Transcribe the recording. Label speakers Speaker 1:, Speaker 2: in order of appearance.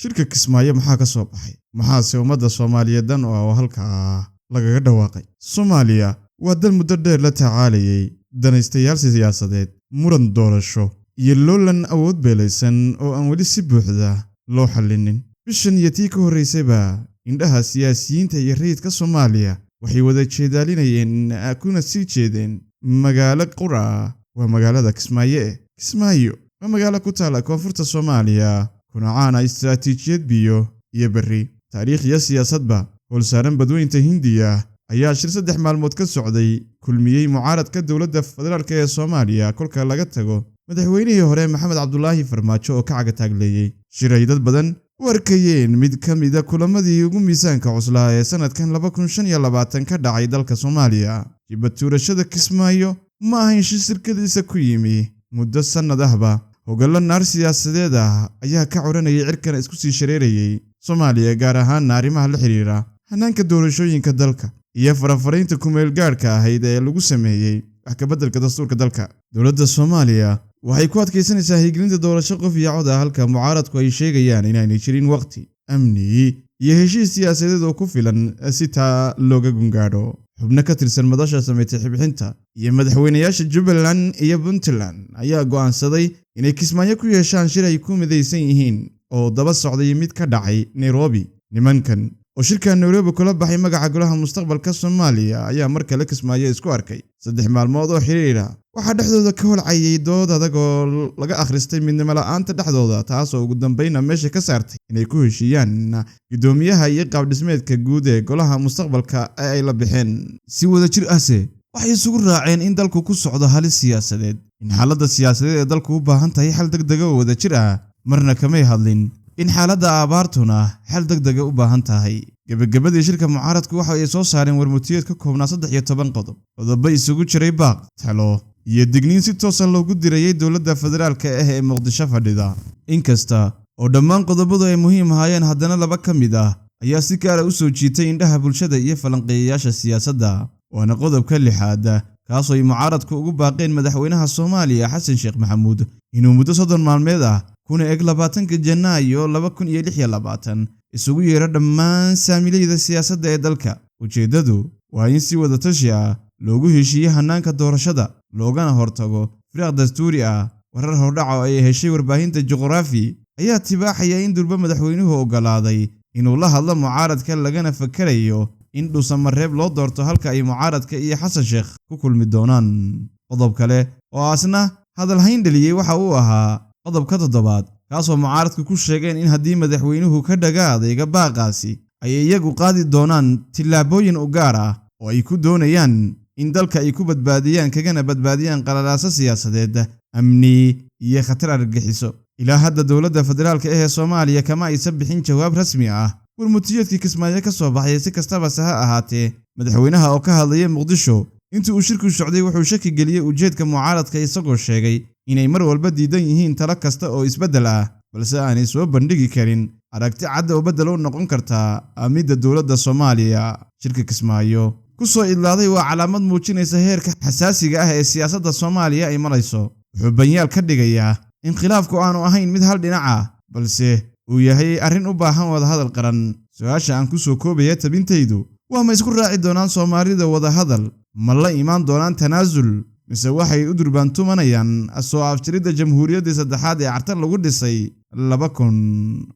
Speaker 1: shirka Kismaayo maxaa ka soo baxay maxaase ummadda Soomaaliyeed oo halka lagaga dhawaaqay Soomaaliya waa dal muddo dheer la tacaalayay danaystayaal siyaasadeed muran doorasho iyo loolan awood beelaysan oo aan wali si buuxda loo xallinin bishan iyo tii ka horeysayba indhaha siyaasiyiinta iyo rayidka Soomaaliya waxay wada jeedaalinayeen kuna sii jeedeen magaalo qura waa magaalada Kismaayo waa magaalo ku taala koonfurta Soomaaliya kuna caan istiraatiijiyad biyo iyo bari taariikh iyo siyaasadba holsaaran badweynta Hindiya ayaa shir 3 maalmood ka socday kulmiyay mucaaradka dawladda federaalka ee Soomaaliya kolka laga tago madaxweynihii hore Maxamed Cabdullaahi Farmaajo oo ka caga taagleeyay shiray dad badan warkayeen mid ka mid ah kulamadii ugu miisaanka cuslaa ee sanadkan 2025 ka dhacay dalka Soomaaliya jibatuurashada Kismaayo ma ahayn shirkadiisa ku yimi muddo sanad ahba hoggaanka naar siyaasadeed ayaa ka coranayay cirkan isku sii shareerayay Soomaaliya gaar ahaan arrimaha la xiriira hanaanka doorashooyinka dalka iyo farafareynta ku meel gaarka ahayd ee lagu sameeyay wax ka beddelka dastuurka dalka dawladda Soomaaliya waxay ku adkeysanaysaa higlinta doorasho qof iyo cod halka mucaaradku ay sheegayaan inaanay jirin waqti amni iyo heshiis siyaasadeed oo ku filan si taa looga gungaadho xubno ka tirsan madasha sameeyay xibxinta iyo madaxweynayaasha Jubbaland iyo Puntland ayaa go'aansaday inay Kismaayo ku yeeshaan shir ay ku midaysan yihiin oo daba socday mid ka dhacay Nairobi nimankan oo shirka Nairobi kula baxay magaca golaha mustaqbalka Soomaaliya ayaa mar kale Kismaayo isku arkay 3 maalmood oo xiriir ah waxa dhexdooda ka holcayay dood adag oo laga akhristay midnimo la'aanta dhexdooda taas oo ugu dambeynna meesha ka saartay inay ku heshiiyaan gudoomiyaha iyo qaab dhismeedka guud ee golaha mustaqbalka ay la bixeen si wada jir ahse waxay isugu raaceen in dalku ku socdo halis siyaasadeed in xaaladda siyaasadeed ee dalku u baahan tahay xal degdeg ah oo wada jir ah marna kamay hadlin in xaaladda abaartuna xal degdeg ah u baahan tahay gabagabadii shirka mucaaradku waxa ay soo saareen warmutiyeed ka koobnaa 13 qodob isugu jiray baaq talo iyo digniin si toos ah loogu dirayay dawladda federaalka ah ee Muqdisho fadhida inkasta oo dhammaan qodobadu ay muhiim ahaayeen haddana laba ka mid ah ayaa si gaar ah u soo jiitay indhaha bulshada iyo falanqeeyayaasha siyaasadda waana qodobka 6 kaas oo ay mucaaradku ugu baaqeen madaxweynaha Soomaaliya Xasan Sheekh Maxamuud inuu muddo 30 maalmood ah kuna eg 20 Janaayo 2026 isugu yeero dhammaan saamilayda siyaasadda ee dalka ujeedadu waa in si wada tashi ah loogu heshiiyo hanaanka doorashada loogana hortago firaaq dastuuri ah warar hordhac oo ay heshay warbaahinta juqraafi ayaa tibaaxaya in durba madaxweynuhu ogolaaday inuu la hadlo mucaaradka lagana fakarayo in dhuusamareeb loo doorto halka ay mucaaradka iyo Xasan Sheekh ku kulmi doonaan qodob kale oo asna hadal hayn dhaliyay waxa uu ahaa qodobka 7 kaas oo mucaaradku ku sheegeen in haddii madaxweynuhu ka dhagaadayga baaqaasi ay iyagu qaadi doonaan tillaabooyin u gaar ah oo ay ku doonayaan in dalka ay ku badbaadiyaan kagana badbaadiyaan qalalaasa siyaasadeed amni iyo khatar argagixiso ilaa hadda dawladda federaalka ee Soomaaliya kama aysan bixin jawaab rasmi ah warmutiyeedkii Kismaayo ka soo baxay si kastaba ha ahaatee madaxweynaha oo ka hadlayay Muqdisho intii uu shirku socday wuxuu shaki geliyay ujeedka mucaaradka isagoo sheegay inay mar walba diidan yihiin talo kasta oo isbeddel ah balse aanay soo bandhigi karin aragti cad oo beddel u noqon karta amida dawladda Soomaaliya shirka Kismaayo ku soo idlaaday waa calaamad muujinaysa heerka xasaasiga ah ee siyaasadda Soomaaliya ay marayso wuxuu banyaal ka dhigayaa in khilaafku aanu ahayn mid hal dhinac ah balse uu yahay arrin u baahan wada hadal qaran su'aasha aan ku soo koobaya tabintaydu waa ma isku raaci doonaan Soomaalida wada hadal ma la imaan doonaan tanaasul mise waxay u durbaantumanayaan soo afjiridda jamhuuriyadda saddexaad ee cartan lagu dhisay 2000